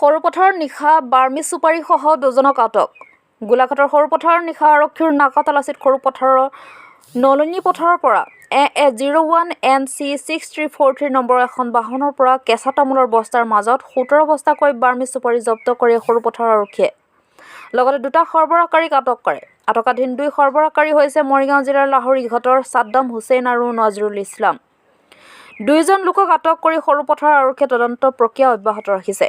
সৰুপথাৰৰ নিশা বাৰ্মি চুপাৰীসহ দুজনক আটক। গোলাঘাটৰ সৰুপথাৰৰ নিশা আৰক্ষীৰ নাকা তালাচীত সৰুপথাৰৰ নলনী পথাৰৰ পৰা AA01 NC 6343 নম্বৰ এখন বাহনৰ পৰা কেঁচা তামোলৰ বস্তাৰ মাজত 17 বস্তাকৈ বাৰ্মি চুপাৰী জব্দ কৰি সৰুপথাৰ আৰক্ষীয়ে লগতে দুটা সৰবৰাহকাৰীক আটক কৰে। আটকাধীন দুই সৰবৰাহকাৰী হৈছে মৰিগাঁও জিলাৰ লাহৰীঘাটৰ ছাদ্দাম হুছেইন আৰু নজৰুল ইছলাম। দুইজন লোকক আটক কৰি সৰুপথাৰ আৰক্ষীয়ে তদন্ত প্ৰক্ৰিয়া অব্যাহত ৰাখিছে।